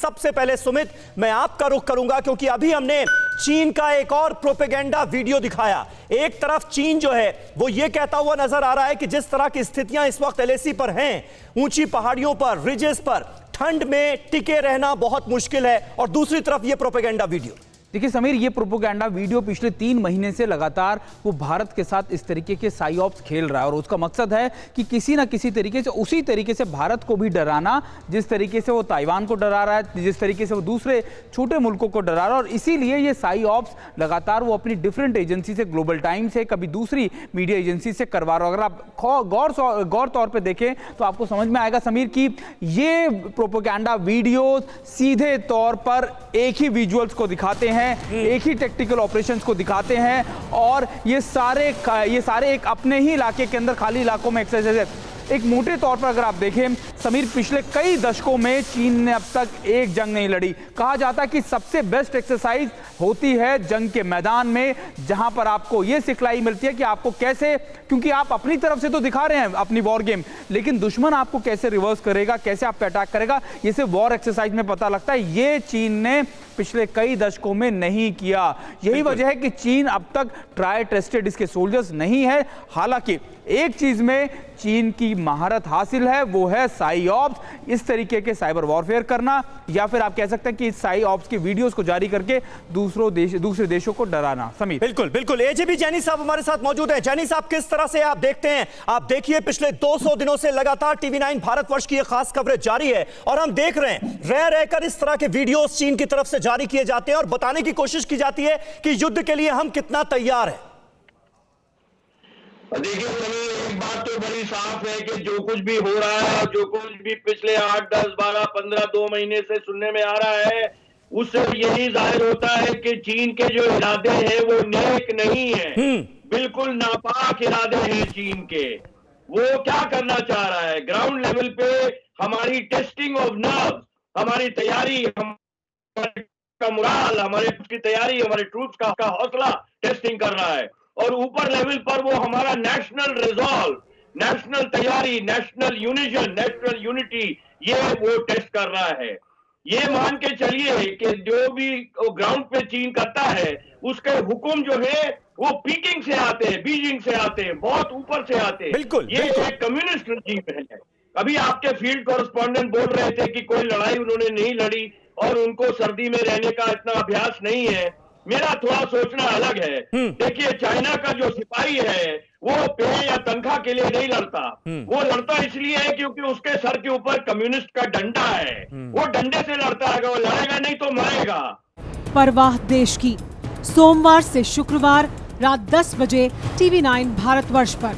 सबसे पहले सुमित, मैं आपका रुख करूंगा क्योंकि अभी हमने चीन का एक और प्रोपेगेंडा वीडियो दिखाया। एक तरफ चीन जो है वो ये कहता हुआ नजर आ रहा है कि जिस तरह की स्थितियां इस वक्त एलएसी पर हैं, ऊंची पहाड़ियों पर, रिजेस पर, ठंड में टिके रहना बहुत मुश्किल है, और दूसरी तरफ ये प्रोपेगेंडा वीडियो। देखिए समीर, ये प्रोपोगेंडा वीडियो पिछले 3 महीने से लगातार वो भारत के साथ इस तरीके के साइऑप्स खेल रहा है, और उसका मकसद है कि किसी ना किसी तरीके से उसी तरीके से भारत को भी डराना, जिस तरीके से वो ताइवान को डरा रहा है, जिस तरीके से वो दूसरे छोटे मुल्कों को डरा रहा है। और इसीलिए ये साइऑप्स लगातार वो अपनी डिफरेंट एजेंसी से, ग्लोबल टाइम से, कभी दूसरी मीडिया एजेंसी से करवा रहा है। अगर आप गौर तौर पर देखें तो आपको समझ में आएगा समीर कि ये प्रोपोगेंडा वीडियो सीधे तौर पर एक ही विजुअल्स को दिखाते हैं, एक ही टेक्टिकल ऑपरेशंस को दिखाते हैं, और ये सारे एक अपने ही इलाके के अंदर, खाली इलाकों में एक्सरसाइज है। एक मोटे तौर पर अगर आप देखें समीर, पिछले कई दशकों में चीन ने अब तक एक जंग नहीं लड़ी। कहा जाता है कि सबसे बेस्ट एक्सरसाइज होती है जंग के मैदान में, जहां पर आपको यह सिखलाई मिलती है कि आपको कैसे, क्योंकि आप अपनी तरफ से तो दिखा रहे हैं अपनी वॉर गेम, लेकिन दुश्मन आपको कैसे रिवर्स करेगा, कैसे आप पे अटैक करेगा, ये सिर्फ वॉर एक्सरसाइज में पता लगता है। ये चीन ने पिछले कई दशकों में नहीं किया। यही वजह है कि चीन अब तक ट्राई टेस्टेड इसके सोल्जर्स नहीं है। हालांकि एक चीज में चीन की महारत हासिल है, वो है साइऑप्स, इस तरीके के साइबर वॉरफेयर करना, या फिर आप कह सकते हैं कि साइऑप्स की वीडियोस को जारी करके दूसरे देशों को डराना। समीर, बिल्कुल बिल्कुल। एजीपी जैनी साहब हमारे साथ मौजूद हैं। जैनी साहब, किस तरह से आप देखते हैं? आप देखिए, पिछले 200 दिनों से लगातार टीवी9 भारतवर्ष की खास कवरेज जारी है, और हम देख रहे हैं रह रहकर इस तरह के वीडियोस चीन की तरफ से जारी किए जाते हैं और बताने की कोशिश की जाती है कि युद्ध के लिए हम कितना तैयार हैं। देखिए समीर, एक बात तो बड़ी साफ है कि जो कुछ भी हो रहा है, जो कुछ भी पिछले 8, 10, 12, 15, 2 महीने से सुनने में आ रहा है, उससे यही जाहिर होता है कि चीन के जो इरादे हैं वो नेक नहीं है, बिल्कुल नापाक इरादे हैं चीन के। वो क्या करना चाह रहा है? ग्राउंड लेवल पे हमारी टेस्टिंग ऑफ नर्व, हमारी तैयारी, का मुराल, हमारे की तैयारी, हमारे ट्रूप्स का हौसला टेस्टिंग कर रहा है, और ऊपर लेवल पर वो हमारा नेशनल रिजॉल्व, नेशनल तैयारी, नेशनल यूनिजन, नेशनल यूनिटी, ये वो टेस्ट कर रहा है। ये मान के चलिए कि जो भी ग्राउंड पे चीन करता है, उसके हुक्म जो है वो पीकिंग से आते हैं, बीजिंग से आते हैं, बहुत ऊपर से आते हैं। बिल्कुल, ये एक कम्युनिस्ट रजीम है। अभी आपके फील्ड कॉरेस्पॉन्डेंट बोल रहे थे कि कोई लड़ाई उन्होंने नहीं लड़ी और उनको सर्दी में रहने का इतना अभ्यास नहीं है। मेरा थोड़ा सोचना अलग है। देखिए, चाइना का जो सिपाही है वो पे या तनख्वाह के लिए नहीं लड़ता, वो लड़ता इसलिए है क्योंकि उसके सर के ऊपर कम्युनिस्ट का डंडा है। वो डंडे से लड़ता है, वो लड़ेगा नहीं तो मरेगा। परवाह देश की, सोमवार से शुक्रवार रात 10 बजे टीवी9 भारतवर्ष पर।